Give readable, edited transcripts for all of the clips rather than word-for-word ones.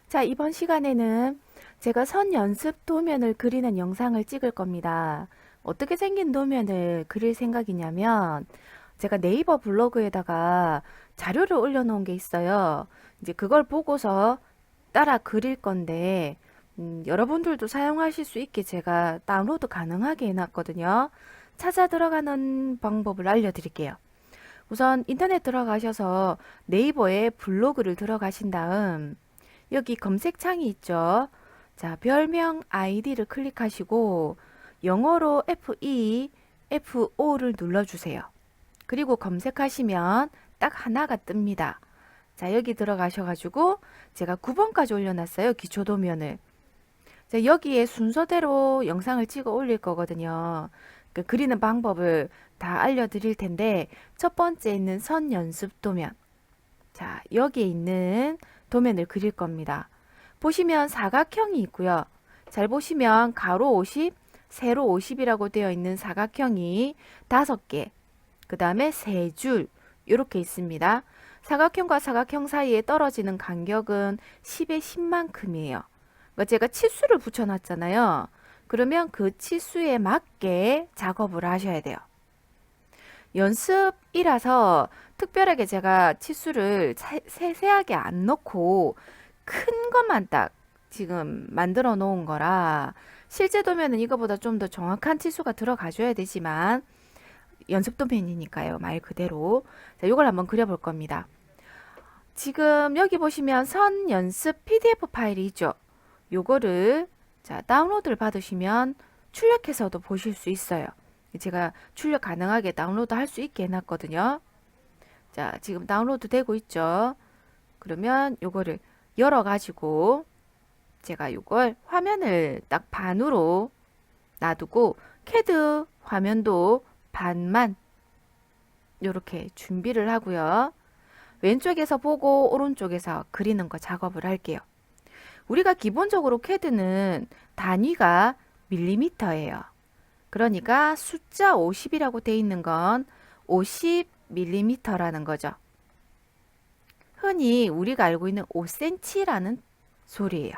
자, 이번 시간에는 제가 선 연습 도면을 그리는 영상을 찍을 겁니다. 어떻게 생긴 도면을 그릴 생각이냐면, 제가 네이버 블로그에다가 자료를 올려놓은 게 있어요. 이제 그걸 보고서 따라 그릴 건데, 여러분들도 사용하실 수 있게 제가 다운로드 가능하게 해놨거든요. 찾아 들어가는 방법을 알려드릴게요. 우선 인터넷 들어가셔서 네이버에 블로그를 들어가신 다음, 여기 검색창이 있죠. 자, 별명 아이디를 클릭하시고 영어로 FE, FO를 눌러주세요. 그리고 검색하시면 딱 하나가 뜹니다. 자, 여기 들어가셔가지고 제가 9번까지 올려놨어요. 기초도면을. 자, 여기에 순서대로 영상을 찍어 올릴 거거든요. 그 그리는 방법을 다 알려드릴 텐데 첫 번째 있는 선 연습 도면. 자, 여기에 있는 도면을 그릴 겁니다. 보시면 사각형이 있고요. 잘 보시면 가로 50, 세로 50이라고 되어 있는 사각형이 5개, 그 다음에 3줄 이렇게 있습니다. 사각형과 사각형 사이에 떨어지는 간격은 10의 10만큼이에요. 그러니까 제가 치수를 붙여놨잖아요. 그러면 그 치수에 맞게 작업을 하셔야 돼요. 연습이라서 특별하게 제가 치수를 세세하게 안 넣고 큰 것만 딱 지금 만들어 놓은 거라 실제 도면은 이거보다 좀 더 정확한 치수가 들어가줘야 되지만 연습 도면이니까요. 말 그대로. 자, 이걸 한번 그려볼 겁니다. 지금 여기 보시면 선 연습 PDF 파일이 있죠. 요거를 자, 다운로드를 받으시면 출력해서도 보실 수 있어요. 제가 출력 가능하게 다운로드 할 수 있게 해놨거든요. 자, 지금 다운로드 되고 있죠. 그러면 요거를 열어가지고 제가 요걸 화면을 딱 반으로 놔두고 캐드 화면도 반만 요렇게 준비를 하고요. 왼쪽에서 보고 오른쪽에서 그리는 거 작업을 할게요. 우리가 기본적으로 캐드는 단위가 밀리미터예요. 그러니까 숫자 50이라고 돼 있는 건 50mm라는 거죠. 흔히 우리가 알고 있는 5cm라는 소리예요.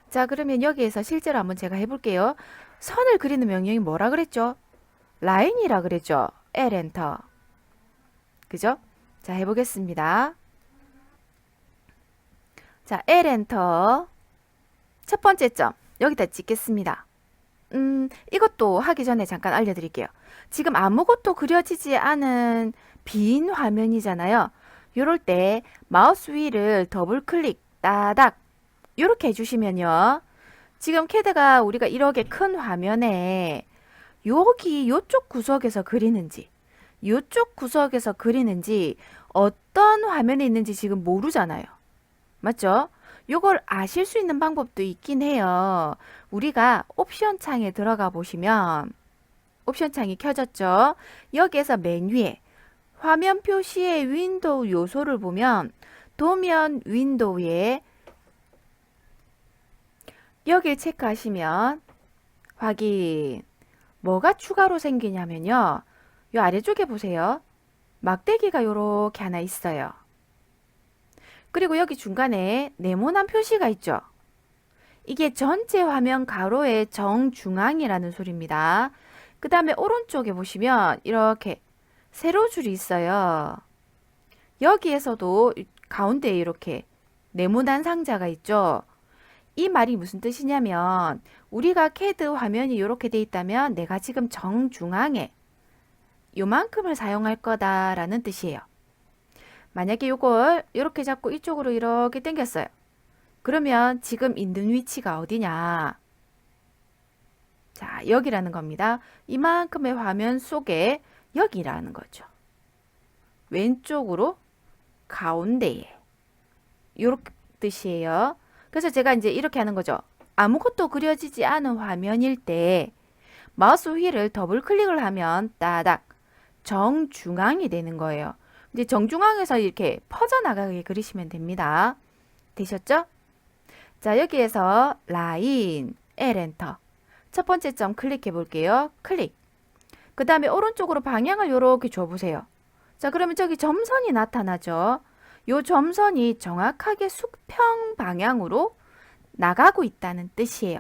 자, 그러면 여기에서 실제로 한번 제가 해볼게요. 선을 그리는 명령이 뭐라 그랬죠? 라인이라 그랬죠? L 엔터. 그죠? 자, 해보겠습니다. 자, L 엔터. 첫 번째 점. 여기다 찍겠습니다. 이것도 하기 전에 잠깐 알려드릴게요. 지금 아무것도 그려지지 않은 빈 화면이잖아요. 요럴 때 마우스 휠을 더블 클릭, 따닥 이렇게 해주시면요. 지금 캐드가 우리가 이렇게 큰 화면에 여기 요쪽 구석에서 그리는지 요쪽 구석에서 그리는지 어떤 화면에 있는지 지금 모르잖아요. 맞죠? 요걸 아실 수 있는 방법도 있긴 해요. 우리가 옵션 창에 들어가 보시면 옵션 창이 켜졌죠? 여기에서 맨 위에 화면 표시의 윈도우 요소를 보면 도면 윈도우에 여길 체크하시면 확인. 뭐가 추가로 생기냐면요. 요 아래쪽에 보세요. 막대기가 요렇게 하나 있어요. 그리고 여기 중간에 네모난 표시가 있죠. 이게 전체 화면 가로의 정중앙이라는 소리입니다. 그 다음에 오른쪽에 보시면 이렇게 세로줄이 있어요. 여기에서도 가운데에 이렇게 네모난 상자가 있죠. 이 말이 무슨 뜻이냐면 우리가 캐드 화면이 이렇게 돼 있다면 내가 지금 정중앙에 요만큼을 사용할 거다라는 뜻이에요. 만약에 이걸 이렇게 잡고 이쪽으로 이렇게 당겼어요. 그러면 지금 있는 위치가 어디냐? 자, 여기라는 겁니다. 이만큼의 화면 속에 여기라는 거죠. 왼쪽으로 가운데에 이렇게 뜻이에요. 그래서 제가 이제 이렇게 하는 거죠. 아무것도 그려지지 않은 화면일 때 마우스 휠을 더블 클릭을 하면 따닥 정중앙이 되는 거예요. 이제 정중앙에서 이렇게 퍼져나가게 그리시면 됩니다. 되셨죠? 자, 여기에서 라인, L 엔터. 첫 번째 점 클릭해 볼게요. 클릭. 그 다음에 오른쪽으로 방향을 이렇게 줘보세요. 자, 그러면 저기 점선이 나타나죠. 요 점선이 정확하게 수평 방향으로 나가고 있다는 뜻이에요.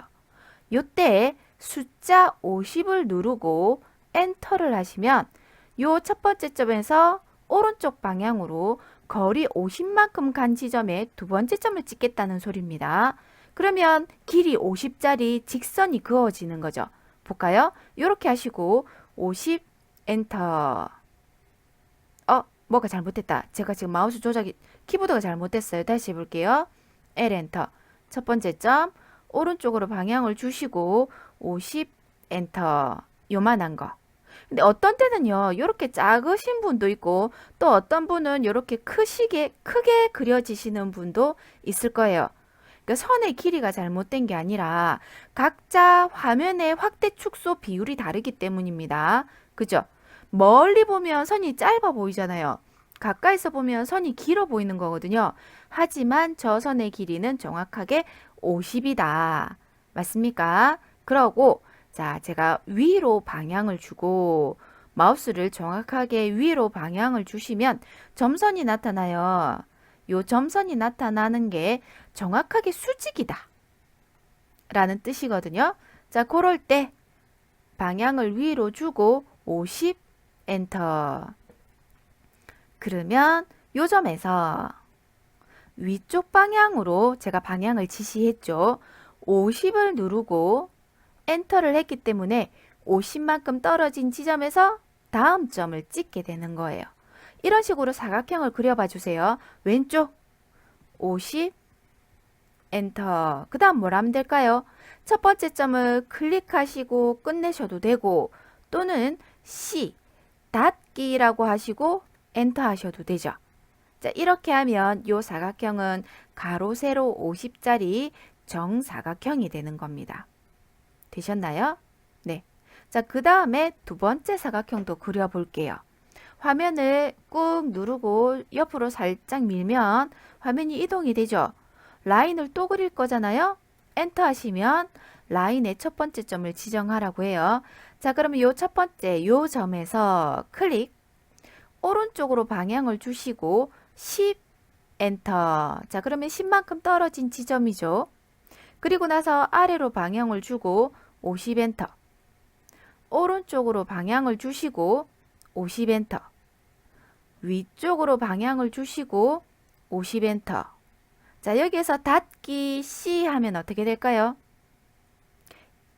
요때 숫자 50을 누르고 엔터를 하시면 요 첫 번째 점에서 오른쪽 방향으로 거리 50만큼 간 지점에 두 번째 점을 찍겠다는 소리입니다. 그러면 길이 50짜리 직선이 그어지는 거죠. 볼까요? 이렇게 하시고 50 엔터. 뭐가 잘못됐다. 제가 지금 마우스 조작이 키보드가 잘못됐어요. 다시 해볼게요. L 엔터. 첫 번째 점 오른쪽으로 방향을 주시고 50 엔터. 요만한 거. 근데 어떤 때는요, 이렇게 작으신 분도 있고, 또 어떤 분은 이렇게 크게 그려지시는 분도 있을 거예요. 그러니까 선의 길이가 잘못된 게 아니라 각자 화면의 확대 축소 비율이 다르기 때문입니다. 그죠? 멀리 보면 선이 짧아 보이잖아요. 가까이서 보면 선이 길어 보이는 거거든요. 하지만 저 선의 길이는 정확하게 50이다. 맞습니까? 그러고 자, 제가 위로 방향을 주고 마우스를 정확하게 위로 방향을 주시면 점선이 나타나요. 요 점선이 나타나는 게 정확하게 수직이다 라는 뜻이거든요. 자, 그럴 때 방향을 위로 주고 50 엔터. 그러면 요 점에서 위쪽 방향으로 제가 방향을 지시했죠. 50을 누르고 엔터를 했기 때문에 50만큼 떨어진 지점에서 다음 점을 찍게 되는 거예요. 이런 식으로 사각형을 그려봐 주세요. 왼쪽 50 엔터. 그 다음 뭘 하면 될까요? 첫 번째 점을 클릭하시고 끝내셔도 되고 또는 C 닫기라고 하시고 엔터 하셔도 되죠. 자, 이렇게 하면 이 사각형은 가로 세로 50짜리 정사각형이 되는 겁니다. 되셨나요? 네. 자, 그 다음에 두 번째 사각형도 그려볼게요. 화면을 꾹 누르고 옆으로 살짝 밀면 화면이 이동이 되죠. 라인을 또 그릴 거잖아요. 엔터 하시면 라인의 첫 번째 점을 지정하라고 해요. 자, 그러면 요 첫 번째 요 점에서 클릭 오른쪽으로 방향을 주시고 10 엔터. 자, 그러면 10만큼 떨어진 지점이죠. 그리고 나서 아래로 방향을 주고 50 엔터. 오른쪽으로 방향을 주시고 50 엔터. 위쪽으로 방향을 주시고 50 엔터. 자, 여기에서 닫기 C 하면 어떻게 될까요?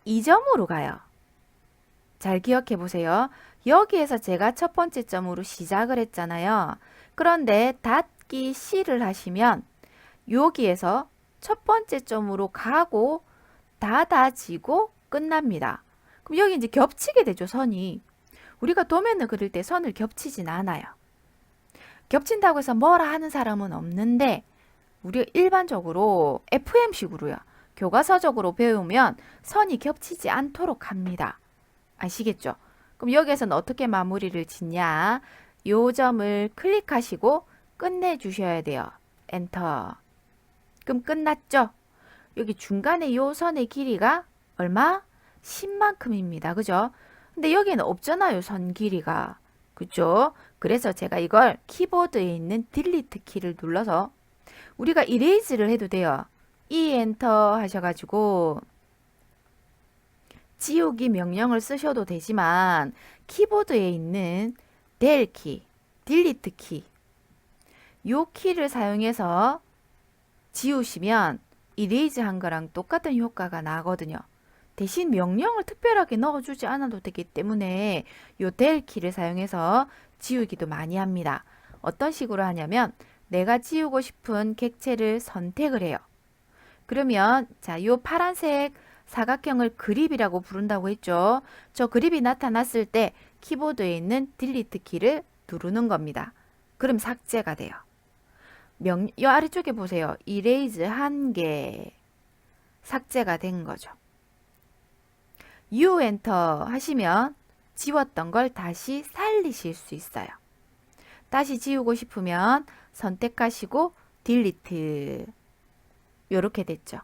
2점으로 가요. 잘 기억해 보세요. 여기에서 제가 첫 번째 점으로 시작을 했잖아요. 그런데 닫기 C를 하시면 여기에서 첫 번째 점으로 가고 닫아지고 끝납니다. 그럼 여기 이제 겹치게 되죠, 선이. 우리가 도면을 그릴 때 선을 겹치진 않아요. 겹친다고 해서 뭐라 하는 사람은 없는데 우리가 일반적으로 FM식으로요. 교과서적으로 배우면 선이 겹치지 않도록 합니다. 아시겠죠? 그럼 여기에서는 어떻게 마무리를 짓냐? 요 점을 클릭하시고 끝내주셔야 돼요. 엔터. 그럼 끝났죠? 여기 중간에 요 선의 길이가 얼마? 10만큼입니다. 그죠? 근데 여기는 없잖아요. 선 길이가. 그죠? 그래서 제가 이걸 키보드에 있는 딜리트 키를 눌러서 우리가 이레이즈를 해도 돼요. E 엔터 하셔가지고 지우기 명령을 쓰셔도 되지만 키보드에 있는 델 키, 딜리트 키, 요 키를 사용해서 지우시면 이레이즈 한 거랑 똑같은 효과가 나거든요. 대신 명령을 특별하게 넣어주지 않아도 되기 때문에 요 델 키를 사용해서 지우기도 많이 합니다. 어떤 식으로 하냐면 내가 지우고 싶은 객체를 선택을 해요. 그러면 자, 요 파란색 사각형을 그립이라고 부른다고 했죠. 저 그립이 나타났을 때 키보드에 있는 딜리트 키를 누르는 겁니다. 그럼 삭제가 돼요. 요 아래쪽에 보세요. 이레이즈 한 개 삭제가 된 거죠. U 엔터 하시면 지웠던 걸 다시 살리실 수 있어요. 다시 지우고 싶으면 선택하시고 딜리트. 요렇게 됐죠.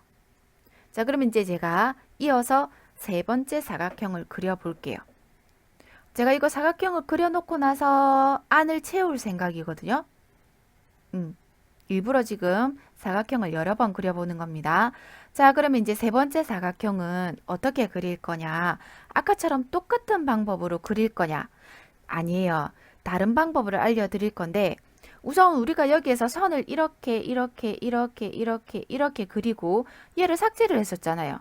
자, 그럼 이제 제가 이어서 세 번째 사각형을 그려 볼게요. 제가 이거 사각형을 그려 놓고 나서 안을 채울 생각이거든요. 일부러 지금 사각형을 여러 번 그려보는 겁니다. 자, 그러면 이제 세 번째 사각형은 어떻게 그릴 거냐? 아까처럼 똑같은 방법으로 그릴 거냐? 아니에요. 다른 방법을 알려드릴 건데, 우선 우리가 여기에서 선을 이렇게 그리고 얘를 삭제를 했었잖아요.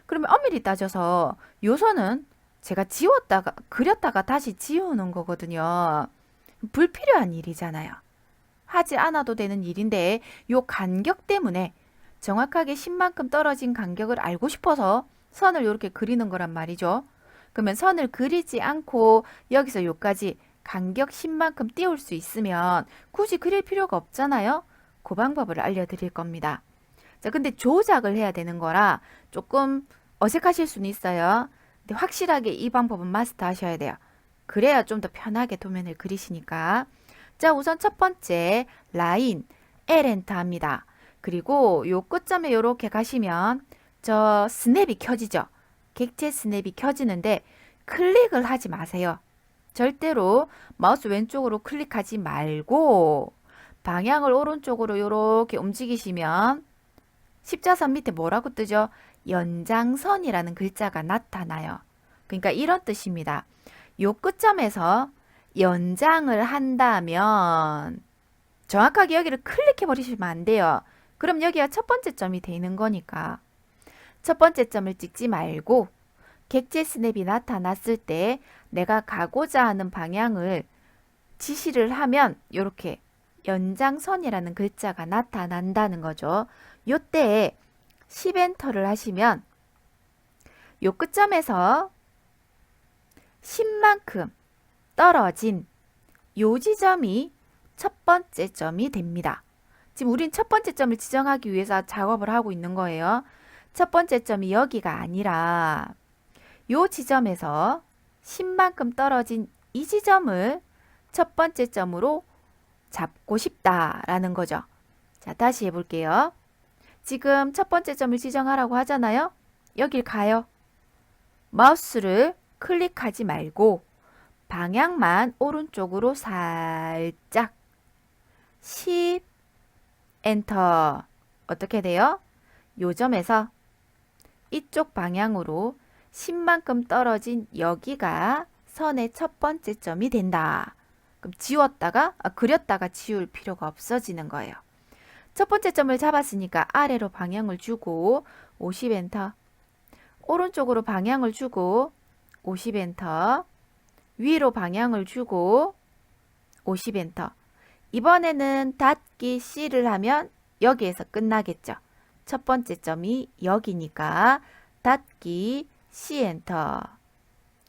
그러면 엄밀히 따져서 요 선은 제가 지웠다가, 그렸다가 다시 지우는 거거든요. 불필요한 일이잖아요. 하지 않아도 되는 일인데 요 간격 때문에 정확하게 10만큼 떨어진 간격을 알고 싶어서 선을 이렇게 그리는 거란 말이죠. 그러면 선을 그리지 않고 여기서 요까지 간격 10만큼 띄울 수 있으면 굳이 그릴 필요가 없잖아요. 그 방법을 알려드릴 겁니다. 자, 근데 조작을 해야 되는 거라 조금 어색하실 수는 있어요. 근데 확실하게 이 방법은 마스터 하셔야 돼요. 그래야 좀 더 편하게 도면을 그리시니까. 자, 우선 첫 번째 라인 L 엔터 합니다. 그리고 요 끝점에 이렇게 가시면 저 스냅이 켜지죠. 객체 스냅이 켜지는데 클릭을 하지 마세요. 절대로 마우스 왼쪽으로 클릭하지 말고 방향을 오른쪽으로 이렇게 움직이시면 십자선 밑에 뭐라고 뜨죠? 연장선이라는 글자가 나타나요. 그러니까 이런 뜻입니다. 요 끝점에서 연장을 한다면 정확하게 여기를 클릭해 버리시면 안 돼요. 그럼 여기가 첫 번째 점이 되는 거니까 첫 번째 점을 찍지 말고 객체 스냅이 나타났을 때 내가 가고자 하는 방향을 지시를 하면 이렇게 연장선이라는 글자가 나타난다는 거죠. 요때 10엔터를 하시면 요 끝점에서 10만큼 떨어진 요 지점이 첫 번째 점이 됩니다. 지금 우린 첫 번째 점을 지정하기 위해서 작업을 하고 있는 거예요. 첫 번째 점이 여기가 아니라 요 지점에서 10만큼 떨어진 이 지점을 첫 번째 점으로 잡고 싶다라는 거죠. 자, 다시 해볼게요. 지금 첫 번째 점을 지정하라고 하잖아요. 여길 가요. 마우스를 클릭하지 말고 방향만 오른쪽으로 살짝 10 엔터. 어떻게 돼요? 요 점에서 이쪽 방향으로 10만큼 떨어진 여기가 선의 첫 번째 점이 된다. 그럼 그렸다가 지울 필요가 없어지는 거예요. 첫 번째 점을 잡았으니까 아래로 방향을 주고 50엔터. 오른쪽으로 방향을 주고 50엔터. 위로 방향을 주고 50엔터. 이번에는 닫기 C를 하면 여기에서 끝나겠죠. 첫 번째 점이 여기니까 닫기 C 엔터.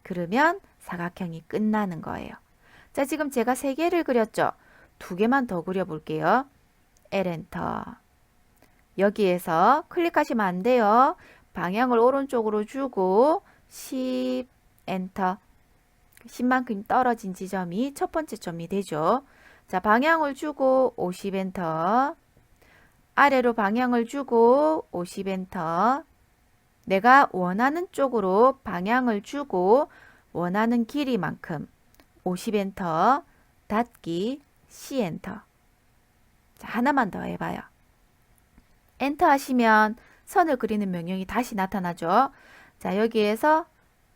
그러면 사각형이 끝나는 거예요. 자, 지금 제가 3개를 그렸죠. 2개만 더 그려볼게요. L 엔터. 여기에서 클릭하시면 안 돼요. 방향을 오른쪽으로 주고 10 엔터. 10만큼 떨어진 지점이 첫 번째 점이 되죠. 자, 방향을 주고 50 엔터. 아래로 방향을 주고 50 엔터. 내가 원하는 쪽으로 방향을 주고 원하는 길이만큼 50 엔터. 닫기 C 엔터. 자, 하나만 더 해봐요. 엔터 하시면 선을 그리는 명령이 다시 나타나죠. 자, 여기에서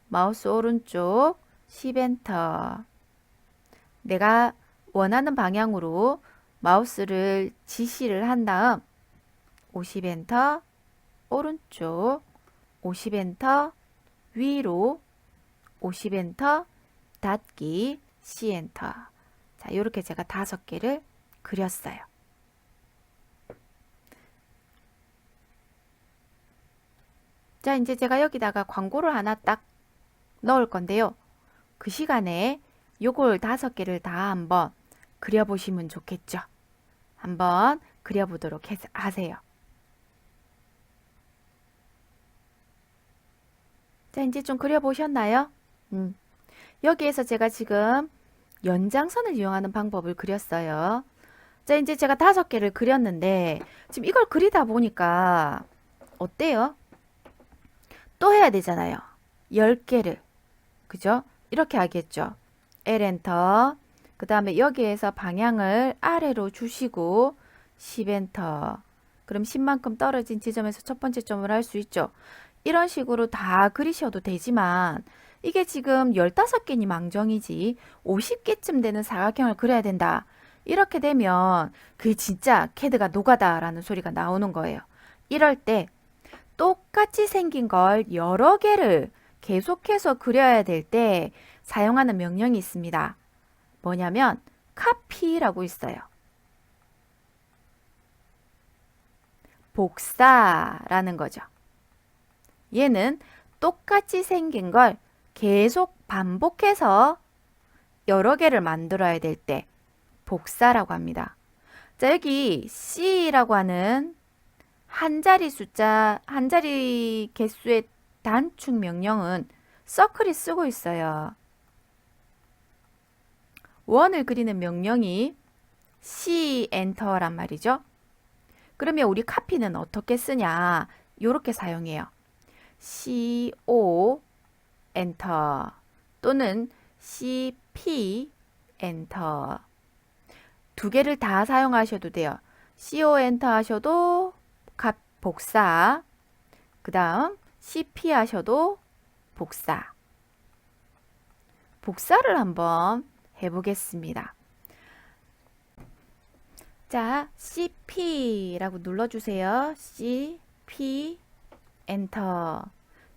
마우스 오른쪽 10 엔터. 내가 원하는 방향으로 마우스를 지시를 한 다음 50 엔터, 오른쪽 50 엔터, 위로 50 엔터, 닫기 C 엔터. 자, 이렇게 제가 5개를 그렸어요. 자, 이제 제가 여기다가 광고를 하나 딱 넣을 건데요. 그 시간에 요걸 5개를 다 한번 그려보시면 좋겠죠. 한번 그려보도록 하세요. 자, 이제 좀 그려보셨나요? 여기에서 제가 지금 연장선을 이용하는 방법을 그렸어요. 자, 이제 제가 5개를 그렸는데 지금 이걸 그리다 보니까 어때요? 또 해야 되잖아요. 10개를. 그죠? 이렇게 하겠죠. L 엔터. 그 다음에 여기에서 방향을 아래로 주시고 10엔터. 그럼 10만큼 떨어진 지점에서 첫 번째 점을 할 수 있죠. 이런 식으로 다 그리셔도 되지만 이게 지금 15개니 망정이지 50개쯤 되는 사각형을 그려야 된다. 이렇게 되면 그게 진짜 캐드가 노가다라는 소리가 나오는 거예요. 이럴 때 똑같이 생긴 걸 여러 개를 계속해서 그려야 될 때 사용하는 명령이 있습니다. 뭐냐면 copy라고 있어요. 복사라는 거죠. 얘는 똑같이 생긴 걸 계속 반복해서 여러 개를 만들어야 될 때 복사라고 합니다. 자, 여기 C라고 하는 한 자리 숫자, 한 자리 개수의 단축 명령은 서클이 쓰고 있어요. 원을 그리는 명령이 C 엔터란 말이죠. 그러면 우리 카피는 어떻게 쓰냐? 요렇게 사용해요. CO 엔터 또는 CP 엔터. 두 개를 다 사용하셔도 돼요. CO 엔터 하셔도 복사. 그 다음 CP 하셔도 복사. 복사를 한번 해보겠습니다. 자, CP라고 눌러주세요. CP 엔터.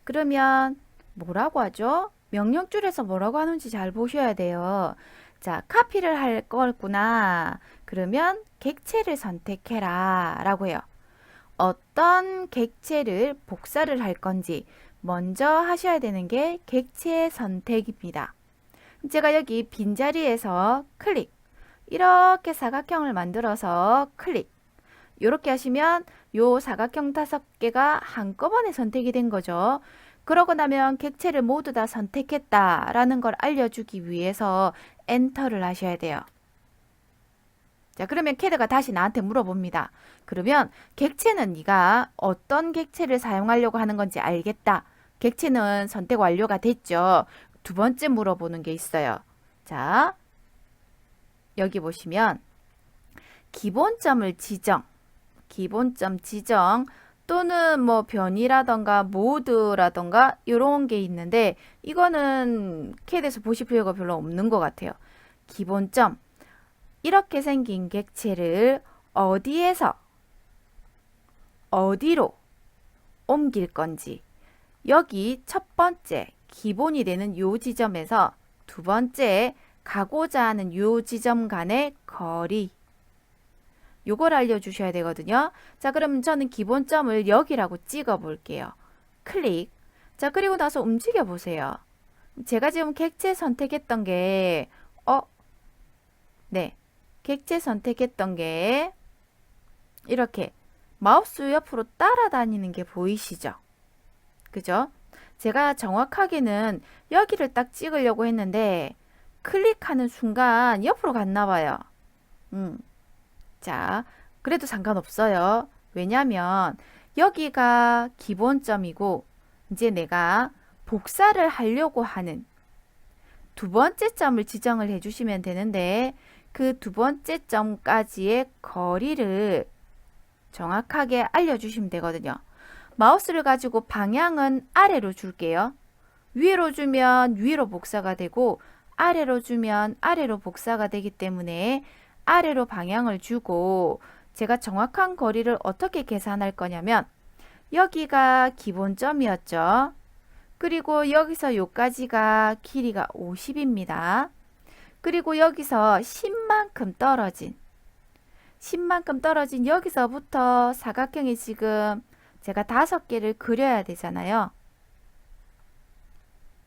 그러면 뭐라고 하죠? 명령줄에서 뭐라고 하는지 잘 보셔야 돼요. 자, 카피를 할 거구나. 그러면 객체를 선택해라 라고 해요. 어떤 객체를 복사를 할 건지 먼저 하셔야 되는 게 객체 선택입니다. 제가 여기 빈자리에서 클릭, 이렇게 사각형을 만들어서 클릭, 이렇게 하시면 요 사각형 5개가 한꺼번에 선택이 된 거죠. 그러고 나면 객체를 모두 다 선택했다라는 걸 알려주기 위해서 엔터를 하셔야 돼요. 자, 그러면 캐드가 다시 나한테 물어봅니다. 그러면 객체는 네가 어떤 객체를 사용하려고 하는 건지 알겠다. 객체는 선택 완료가 됐죠. 두 번째 물어보는 게 있어요. 자, 여기 보시면 기본점을 지정, 기본점 지정 또는 뭐 변이라던가 모드라던가 이런 게 있는데 이거는 캐드에서 보실 필요가 별로 없는 것 같아요. 기본점, 이렇게 생긴 객체를 어디에서 어디로 옮길 건지, 여기 첫 번째 기본이 되는 요 지점에서 두 번째 가고자 하는 요 지점 간의 거리, 요걸 알려주셔야 되거든요. 자, 그럼 저는 기본점을 여기라고 찍어 볼게요. 클릭. 자, 그리고 나서 움직여 보세요. 제가 지금 객체 선택했던 게 네, 객체 선택했던 게 이렇게 마우스 옆으로 따라다니는 게 보이시죠? 그죠? 제가 정확하게는 여기를 딱 찍으려고 했는데 클릭하는 순간 옆으로 갔나 봐요. 자, 그래도 상관없어요. 왜냐면 여기가 기본점이고 이제 내가 복사를 하려고 하는 두 번째 점을 지정을 해주시면 되는데 그 두 번째 점까지의 거리를 정확하게 알려주시면 되거든요. 마우스를 가지고 방향은 아래로 줄게요. 위로 주면 위로 복사가 되고 아래로 주면 아래로 복사가 되기 때문에 아래로 방향을 주고 제가 정확한 거리를 어떻게 계산할 거냐면 여기가 기본점이었죠. 그리고 여기서 여기까지가 길이가 50입니다. 그리고 여기서 10만큼 떨어진 여기서부터 사각형이 지금 제가 5개를 그려야 되잖아요.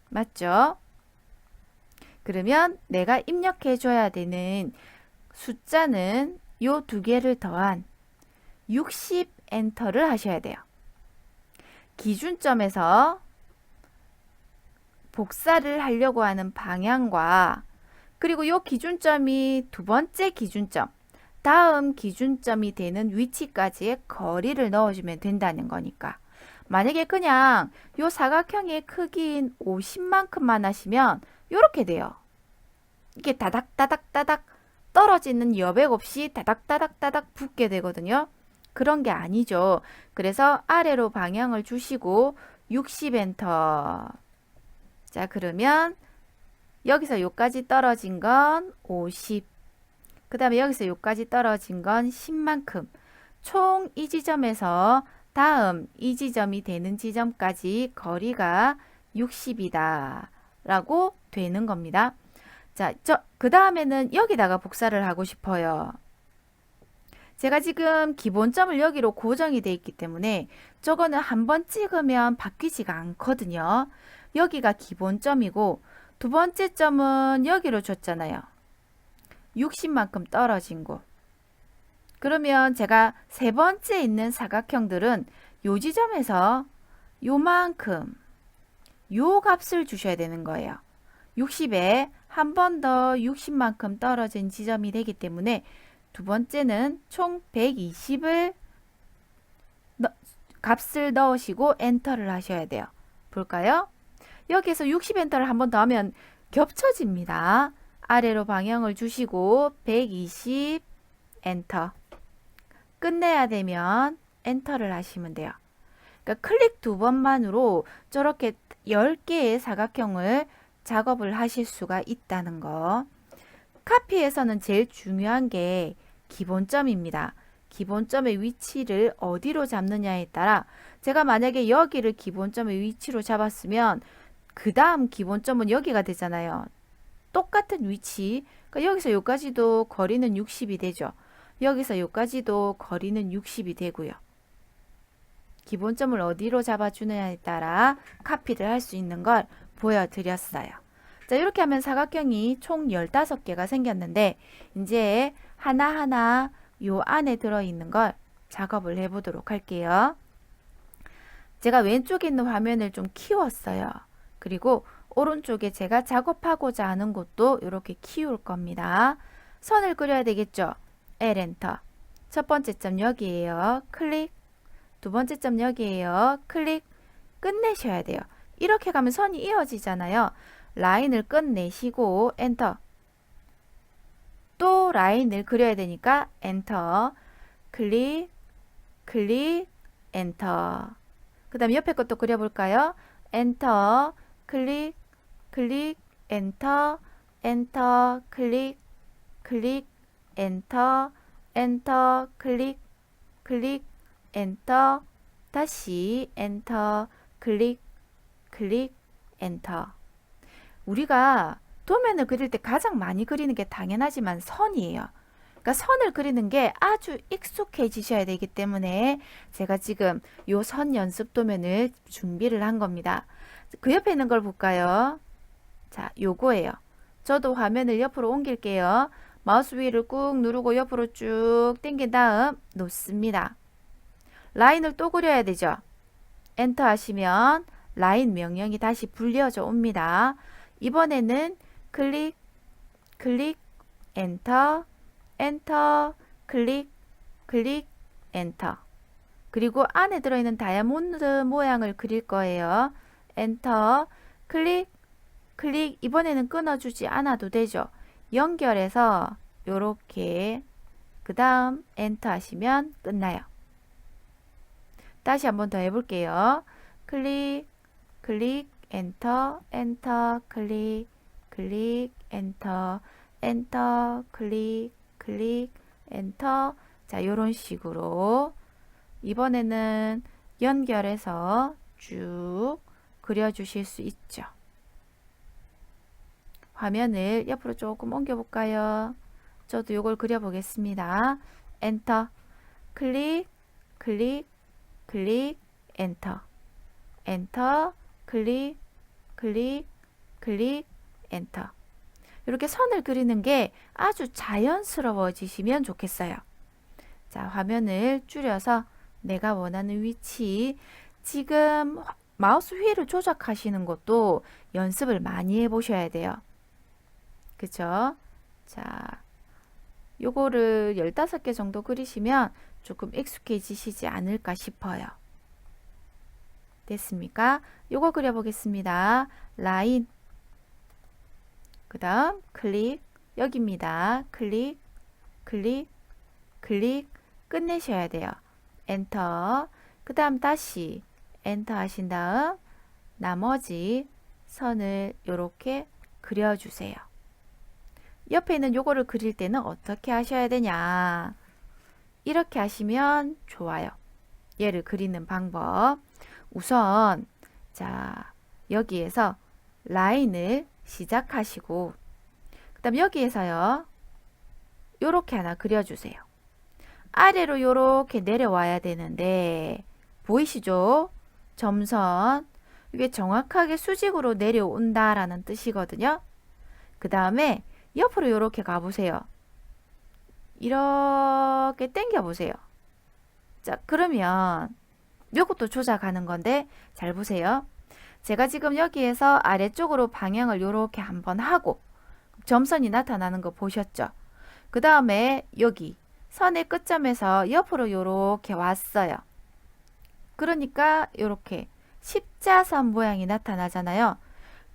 맞죠? 그러면 내가 입력해 줘야 되는 숫자는 요 두 개를 더한 60 엔터를 하셔야 돼요. 기준점에서 복사를 하려고 하는 방향과 그리고 요 기준점이 두 번째 기준점, 다음 기준점이 되는 위치까지의 거리를 넣어주면 된다는 거니까. 만약에 그냥 요 사각형의 크기인 50만큼만 하시면 요렇게 돼요. 이게 다닥다닥다닥 떨어지는 여백 없이 따닥따닥따닥 붙게 되거든요. 그런 게 아니죠. 그래서 아래로 방향을 주시고 60 엔터. 자, 그러면 여기서 요까지 떨어진 건 50. 그 다음에 여기서 요까지 떨어진 건 10만큼. 총 이 지점에서 다음 이 지점이 되는 지점까지 거리가 60이다. 라고 되는 겁니다. 자, 그 다음에는 여기다가 복사를 하고 싶어요. 제가 지금 기본점을 여기로 고정이 되어 있기 때문에 저거는 한번 찍으면 바뀌지가 않거든요. 여기가 기본점이고 두 번째 점은 여기로 줬잖아요. 60만큼 떨어진 곳. 그러면 제가 세 번째 있는 사각형들은 요 지점에서 요만큼 요 값을 주셔야 되는 거예요. 60에 한 번 더 60만큼 떨어진 지점이 되기 때문에 두 번째는 총 120을 값을 넣으시고 엔터를 하셔야 돼요. 볼까요? 여기에서 60 엔터를 한 번 더 하면 겹쳐집니다. 아래로 방향을 주시고 120 엔터. 끝내야 되면 엔터를 하시면 돼요. 그러니까 클릭 두 번만으로 저렇게 10개의 사각형을 작업을 하실 수가 있다는 거. 카피에서는 제일 중요한 게 기본점입니다. 기본점의 위치를 어디로 잡느냐에 따라 제가 만약에 여기를 기본점의 위치로 잡았으면 그 다음 기본점은 여기가 되잖아요. 똑같은 위치. 그러니까 여기서 여기까지도 거리는 60이 되죠. 여기서 여기까지도 거리는 60이 되고요. 기본점을 어디로 잡아주느냐에 따라 카피를 할 수 있는 걸 보여드렸어요. 자, 이렇게 하면 사각형이 총 15개가 생겼는데 이제 하나하나 요 안에 들어있는 걸 작업을 해보도록 할게요. 제가 왼쪽에 있는 화면을 좀 키웠어요. 그리고 오른쪽에 제가 작업하고자 하는 곳도 이렇게 키울 겁니다. 선을 그려야 되겠죠? L 엔터. 첫 번째 점 여기에요. 클릭. 두 번째 점 여기에요. 클릭. 끝내셔야 돼요. 이렇게 가면 선이 이어지잖아요. 라인을 끝내시고 엔터. 또 라인을 그려야 되니까 엔터. 클릭. 클릭. 엔터. 그 다음 옆에 것도 그려볼까요? 엔터. 클릭. 클릭. 엔터. 엔터. 클릭. 클릭. 엔터. 엔터. 클릭. 클릭. 엔터. 다시 엔터. 클릭. 클릭. 엔터. 우리가 도면을 그릴 때 가장 많이 그리는 게 당연하지만 선이에요. 그러니까 선을 그리는 게 아주 익숙해지셔야 되기 때문에 제가 지금 요 선 연습 도면을 준비를 한 겁니다. 그 옆에 있는 걸 볼까요? 자, 요거예요. 저도 화면을 옆으로 옮길게요. 마우스 위를 꾹 누르고 옆으로 쭉 당긴 다음 놓습니다. 라인을 또 그려야 되죠. 엔터 하시면 라인 명령이 다시 불려져 옵니다. 이번에는 클릭, 클릭, 엔터, 엔터, 클릭, 클릭, 엔터. 그리고 안에 들어있는 다이아몬드 모양을 그릴 거예요. 엔터, 클릭, 클릭. 이번에는 끊어주지 않아도 되죠. 연결해서 요렇게 그 다음 엔터 하시면 끝나요. 다시 한번 더 해볼게요. 클릭, 클릭, 엔터, 엔터, 클릭, 클릭, 엔터, 엔터, 클릭, 클릭, 엔터. 자, 요런 식으로 이번에는 연결해서 쭉 그려주실 수 있죠. 화면을 옆으로 조금 옮겨볼까요? 저도 요걸 그려보겠습니다. 엔터, 클릭, 클릭, 클릭, 엔터, 엔터, 클릭, 클릭, 클릭, 엔터. 이렇게 선을 그리는 게 아주 자연스러워지시면 좋겠어요. 자, 화면을 줄여서 내가 원하는 위치, 지금 마우스 휠을 조작하시는 것도 연습을 많이 해보셔야 돼요. 그쵸? 자, 요거를 15개 정도 그리시면 조금 익숙해지시지 않을까 싶어요. 됐습니까? 요거 그려보겠습니다. 라인, 그 다음 클릭, 여기입니다. 클릭, 클릭, 클릭, 끝내셔야 돼요. 엔터. 그 다음 다시 엔터 하신 다음 나머지 선을 이렇게 그려주세요. 옆에 있는 요거를 그릴 때는 어떻게 하셔야 되냐? 이렇게 하시면 좋아요. 얘를 그리는 방법. 우선 자 여기에서 라인을 시작하시고 그 다음 여기에서요 요렇게 하나 그려주세요. 아래로 요렇게 내려와야 되는데 보이시죠? 점선. 이게 정확하게 수직으로 내려온다라는 뜻이거든요. 그 다음에 옆으로 요렇게 가보세요. 이렇게 당겨 보세요. 자, 그러면 요것도 조작하는 건데 잘 보세요. 제가 지금 여기에서 아래쪽으로 방향을 요렇게 한번 하고 점선이 나타나는 거 보셨죠? 그 다음에 여기 선의 끝점에서 옆으로 요렇게 왔어요. 그러니까 요렇게 십자선 모양이 나타나잖아요.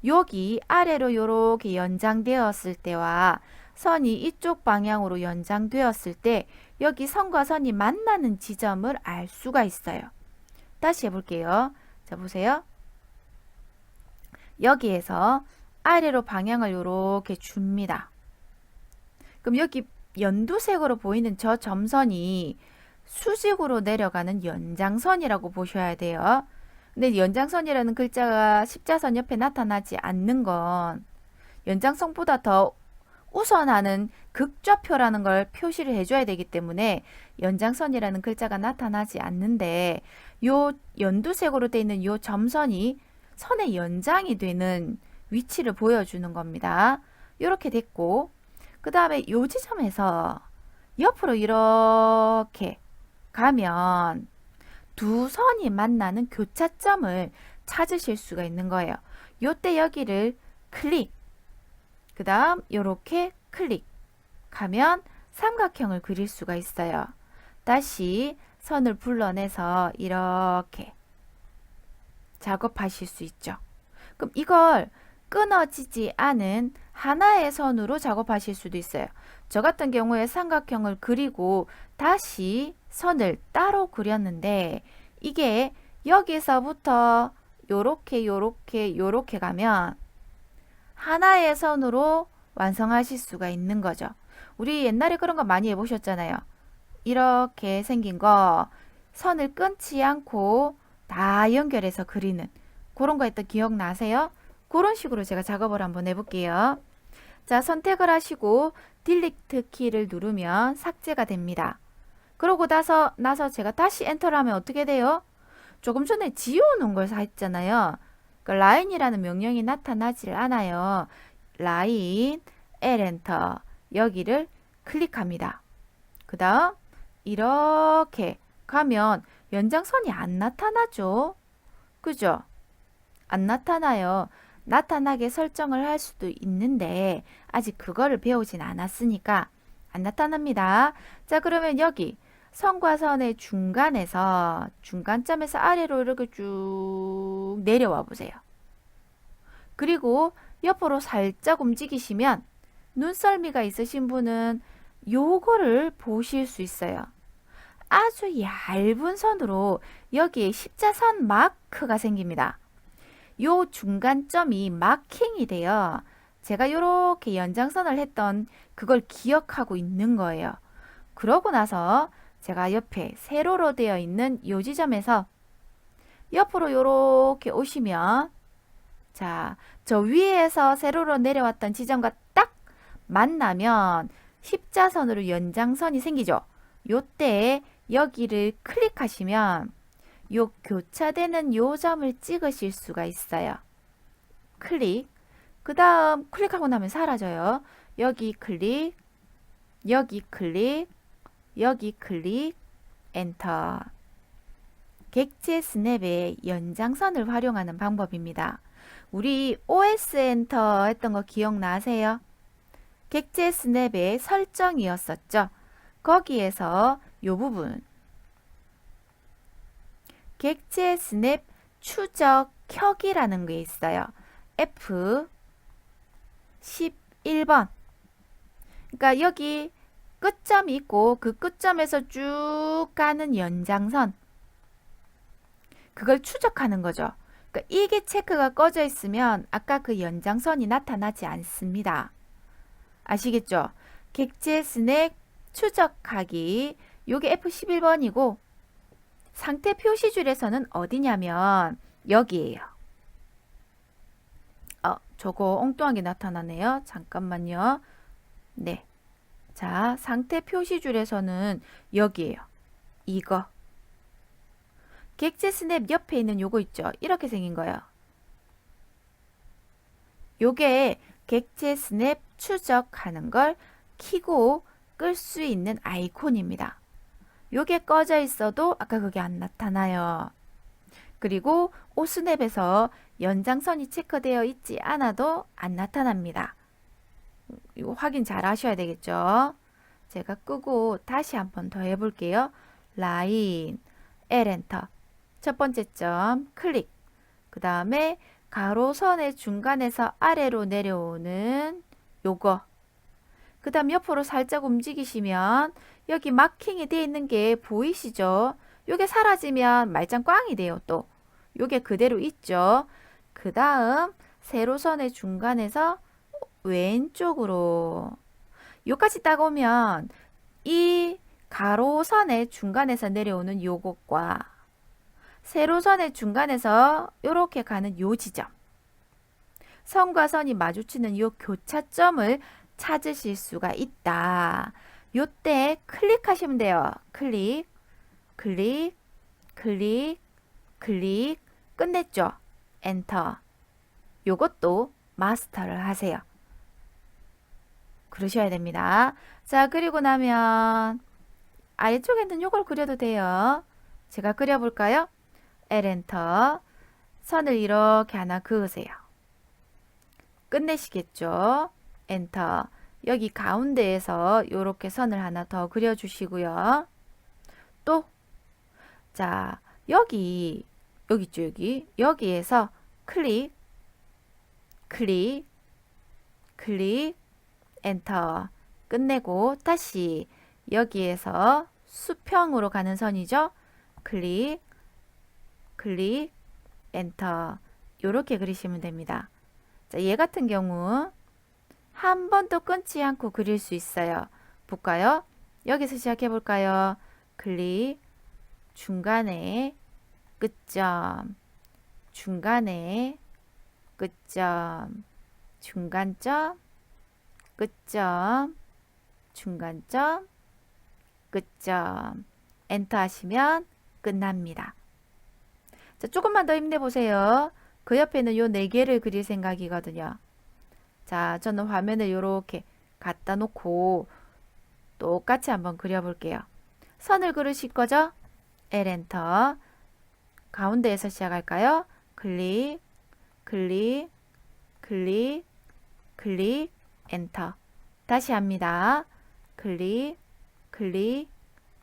여기 아래로 요렇게 연장되었을 때와 선이 이쪽 방향으로 연장되었을 때 여기 선과 선이 만나는 지점을 알 수가 있어요. 다시 해볼게요. 자, 보세요. 여기에서 아래로 방향을 요렇게 줍니다. 그럼 여기 연두색으로 보이는 저 점선이 수직으로 내려가는 연장선이라고 보셔야 돼요. 근데 연장선이라는 글자가 십자선 옆에 나타나지 않는 건 연장선보다 더 우선하는 극좌표라는 걸 표시를 해줘야 되기 때문에 연장선이라는 글자가 나타나지 않는데 요 연두색으로 되어 있는 요 점선이 선의 연장이 되는 위치를 보여주는 겁니다. 이렇게 됐고 그 다음에 요 지점에서 옆으로 이렇게 가면 두 선이 만나는 교차점을 찾으실 수가 있는 거예요. 요때 여기를 클릭, 그 다음 요렇게 클릭 하면 삼각형을 그릴 수가 있어요. 다시 선을 불러내서 이렇게 작업하실 수 있죠. 그럼 이걸 끊어지지 않은 하나의 선으로 작업하실 수도 있어요. 저 같은 경우에 삼각형을 그리고 다시 선을 따로 그렸는데 이게 여기서부터 요렇게 요렇게 요렇게 가면 하나의 선으로 완성하실 수가 있는 거죠. 우리 옛날에 그런 거 많이 해보셨잖아요. 이렇게 생긴 거 선을 끊지 않고 다 연결해서 그리는 그런 거 했던 기억 나세요? 그런 식으로 제가 작업을 한번 해볼게요. 자, 선택을 하시고 딜리트 키를 누르면 삭제가 됩니다. 그러고 나서 제가 다시 엔터를 하면 어떻게 돼요? 조금 전에 지워놓은 걸 했잖아요. 그 라인이라는 명령이 나타나질 않아요. 라인, L 엔터 여기를 클릭합니다. 그 다음 이렇게 가면 연장선이 안 나타나죠. 그죠? 안 나타나요. 나타나게 설정을 할 수도 있는데 아직 그거를 배우진 않았으니까 안 나타납니다. 자, 그러면 여기 선과 선의 중간에서 중간점에서 아래로 이렇게 쭉 내려와 보세요. 그리고 옆으로 살짝 움직이시면 눈썰미가 있으신 분은 요거를 보실 수 있어요. 아주 얇은 선으로 여기에 십자선 마크가 생깁니다. 요 중간점이 마킹이 돼요. 제가 요렇게 연장선을 했던 그걸 기억하고 있는 거예요. 그러고 나서 제가 옆에 세로로 되어 있는 요 지점에서 옆으로 요렇게 오시면 자, 저 위에서 세로로 내려왔던 지점과 딱 만나면 십자선으로 연장선이 생기죠. 요때 여기를 클릭하시면 요 교차되는 요 점을 찍으실 수가 있어요. 클릭. 그 다음 클릭하고 나면 사라져요. 여기 클릭, 여기 클릭, 여기 클릭, 엔터. 객체 스냅의 연장선을 활용하는 방법입니다. 우리 OS 엔터 했던 거 기억나세요? 객체 스냅의 설정이었었죠. 거기에서 요 부분 객체 스냅 추적혁이라는 게 있어요. F11번. 그러니까 여기 끝점이 있고 그 끝점에서 쭉 가는 연장선, 그걸 추적하는 거죠. 그러니까 이게 체크가 꺼져 있으면 아까 그 연장선이 나타나지 않습니다. 아시겠죠? 객체 스냅 추적하기, 요게 F11번이고 상태 표시줄에서는 어디냐면 여기에요. 저거 엉뚱한 게 나타나네요. 잠깐만요. 네. 자, 상태 표시줄에서는 여기에요. 이거. 객체 스냅 옆에 있는 요거 있죠? 이렇게 생긴 거예요. 요게 객체 스냅 추적하는 걸 켜고 끌 수 있는 아이콘입니다. 요게 꺼져 있어도 아까 그게 안 나타나요. 그리고 오스냅에서 연장선이 체크되어 있지 않아도 안 나타납니다. 이거 확인 잘 하셔야 되겠죠. 제가 끄고 다시 한번 더 해볼게요. 라인, L 엔터. 첫 번째 점 클릭. 그 다음에 가로선의 중간에서 아래로 내려오는 요거. 그 다음 옆으로 살짝 움직이시면 여기 마킹이 되어 있는 게 보이시죠? 요게 사라지면 말짱 꽝이 돼요. 또 요게 그대로 있죠. 그 다음 세로선의 중간에서 왼쪽으로 요까지 딱 오면 이 가로선의 중간에서 내려오는 요것과 세로선의 중간에서 요렇게 가는 요 지점, 선과 선이 마주치는 요 교차점을 찾으실 수가 있다. 요때 클릭하시면 돼요. 클릭, 클릭, 클릭, 클릭. 끝냈죠? 엔터. 요것도 마스터를 하세요. 그러셔야 됩니다. 자, 그리고 나면 아래쪽에는 요걸 그려도 돼요. 제가 그려볼까요? L 엔터. 선을 이렇게 하나 그으세요. 끝내시겠죠? 엔터. 여기 가운데에서 이렇게 선을 하나 더 그려주시고요. 또, 자, 여기 있죠, 여기에서 클릭, 클릭, 클릭, 엔터. 끝내고 다시 여기에서 수평으로 가는 선이죠. 클릭, 클릭, 엔터. 요렇게 그리시면 됩니다. 자, 얘 같은 경우 한 번도 끊지 않고 그릴 수 있어요. 볼까요? 여기서 시작해 볼까요? 클릭, 중간에 끝점, 중간에 끝점, 중간점, 끝점, 중간점, 끝점. 엔터 하시면 끝납니다. 자, 조금만 더 힘내보세요. 그 옆에는 요 네 개를 그릴 생각이거든요. 자, 저는 화면을 이렇게 갖다 놓고 똑같이 한번 그려볼게요. 선을 그리실 거죠? L 엔터. 가운데에서 시작할까요? 클릭, 클릭, 클릭, 클릭, 엔터. 다시 합니다. 클릭, 클릭,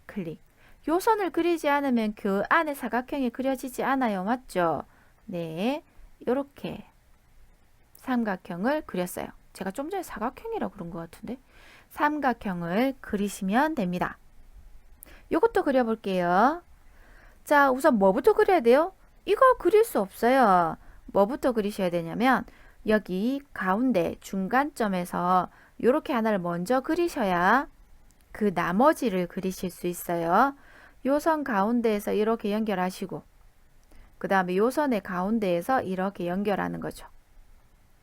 클릭. 요 선을 그리지 않으면 그 안에 사각형이 그려지지 않아요. 맞죠? 네. 요렇게 삼각형을 그렸어요. 제가 좀 전에 사각형이라고 그런 것 같은데. 삼각형을 그리시면 됩니다. 요것도 그려볼게요. 자, 우선 뭐부터 그려야 돼요? 이거 그릴 수 없어요. 뭐부터 그리셔야 되냐면 여기 가운데 중간점에서 요렇게 하나를 먼저 그리셔야 그 나머지를 그리실 수 있어요. 요 선 가운데에서 이렇게 연결하시고 그 다음에 요 선의 가운데에서 이렇게 연결하는 거죠.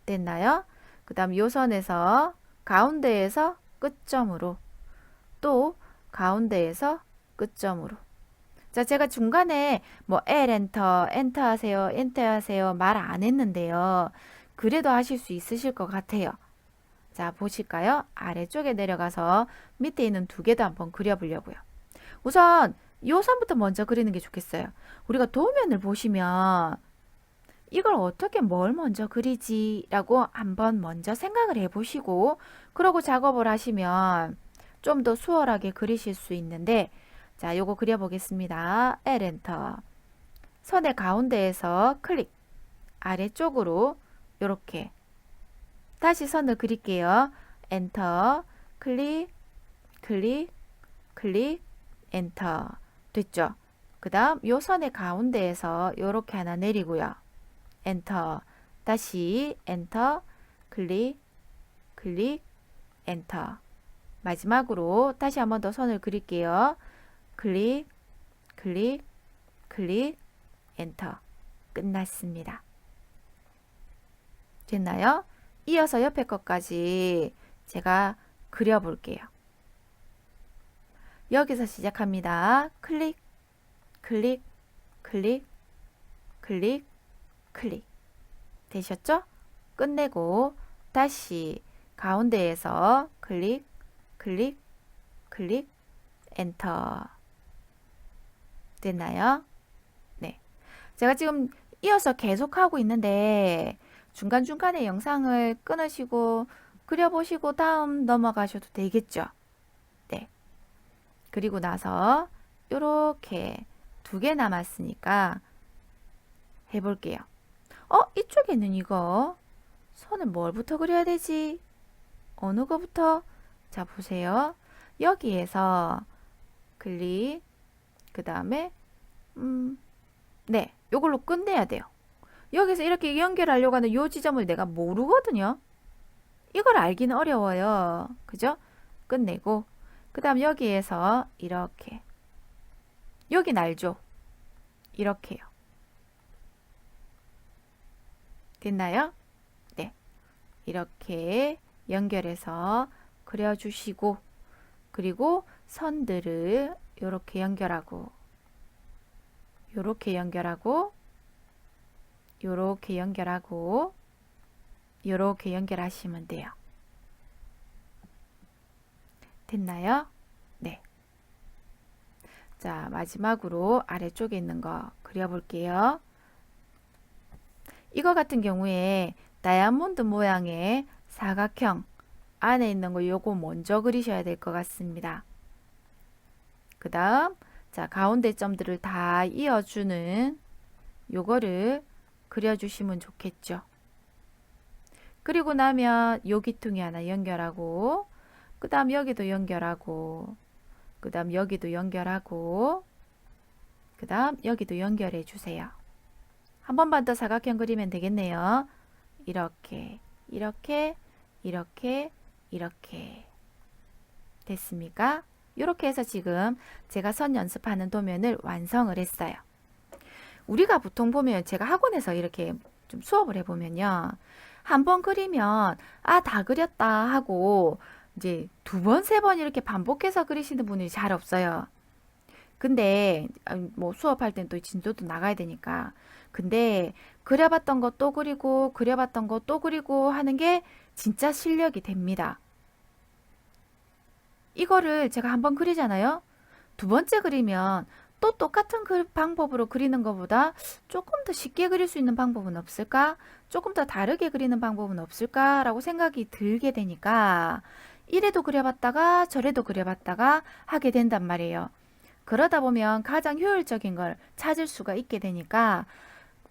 됐나요? 그 다음 요 선에서 가운데에서 끝점으로 또 가운데에서 끝점으로. 자, 제가 중간에 뭐 L 엔터, 엔터 하세요, 엔터 하세요 말 안 했는데요. 그래도 하실 수 있으실 것 같아요. 자, 보실까요? 아래쪽에 내려가서 밑에 있는 두 개도 한번 그려보려고요. 우선 요 선부터 먼저 그리는 게 좋겠어요. 우리가 도면을 보시면 이걸 어떻게 뭘 먼저 그리지 라고 한번 먼저 생각을 해보시고 그러고 작업을 하시면 좀 더 수월하게 그리실 수 있는데 자, 요거 그려보겠습니다. L 엔터. 선의 가운데에서 클릭. 아래쪽으로 요렇게 다시 선을 그릴게요. 엔터. 클릭, 클릭, 클릭, 엔터. 됐죠? 그 다음 요 선의 가운데에서 요렇게 하나 내리고요. 엔터. 다시 엔터, 클릭, 클릭, 엔터. 마지막으로 다시 한 번 더 선을 그릴게요. 클릭, 클릭, 클릭, 엔터. 끝났습니다. 됐나요? 이어서 옆에 것까지 제가 그려볼게요. 여기서 시작합니다. 클릭, 클릭, 클릭, 클릭, 클릭. 되셨죠? 끝내고 다시 가운데에서 클릭, 클릭, 클릭, 엔터. 됐나요? 네. 제가 지금 이어서 계속 하고 있는데 중간중간에 영상을 끊으시고 그려보시고 다음 넘어가셔도 되겠죠? 네. 그리고 나서 이렇게 2개 남았으니까 해볼게요. 이쪽에는 이거 선을 뭘부터 그려야 되지? 어느 거부터? 자, 보세요. 여기에서 클릭, 그 다음에 네, 요걸로 끝내야 돼요. 여기서 이렇게 연결하려고 하는 요 지점을 내가 모르거든요. 이걸 알기는 어려워요. 그죠? 끝내고 그 다음 여기에서 이렇게 여긴 알죠? 이렇게요. 됐나요? 네. 이렇게 연결해서 그려주시고 그리고 선들을 이렇게 연결하고 요렇게 연결하고 요렇게 연결하고 요렇게 연결하시면 돼요. 됐나요? 네. 자, 마지막으로 아래쪽에 있는 거 그려볼게요. 이거 같은 경우에 다이아몬드 모양의 사각형 안에 있는 거 요거 먼저 그리셔야 될 것 같습니다. 그 다음 자, 가운데 점들을 다 이어주는 요거를 그려주시면 좋겠죠. 그리고 나면 요 기둥이 하나 연결하고 그 다음 여기도 연결하고 그 다음 여기도 연결하고 그 다음 여기도 연결해 주세요. 한 번만 더 사각형 그리면 되겠네요. 이렇게 이렇게 이렇게 이렇게 됐습니까? 이렇게 해서 지금 제가 선 연습하는 도면을 완성을 했어요. 우리가 보통 보면 제가 학원에서 이렇게 좀 수업을 해보면요. 한 번 그리면 다 그렸다 하고 이제 2번, 3번 이렇게 반복해서 그리시는 분이 잘 없어요. 근데 뭐 수업할 땐 또 진도도 나가야 되니까. 근데 그려봤던 거 또 그리고 그려봤던 거 또 그리고 하는 게 진짜 실력이 됩니다. 이거를 제가 한번 그리잖아요. 2번째 그리면 또 똑같은 방법으로 그리는 것보다 조금 더 쉽게 그릴 수 있는 방법은 없을까? 조금 더 다르게 그리는 방법은 없을까? 라고 생각이 들게 되니까 이래도 그려봤다가 저래도 그려봤다가 하게 된단 말이에요. 그러다 보면 가장 효율적인 걸 찾을 수가 있게 되니까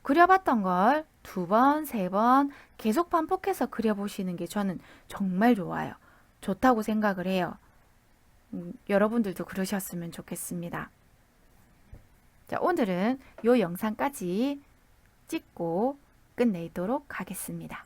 그려봤던 걸 2번, 3번 계속 반복해서 그려보시는 게 저는 정말 좋아요. 좋다고 생각을 해요. 여러분들도 그러셨으면 좋겠습니다. 자, 오늘은 요 영상까지 찍고 끝내도록 하겠습니다.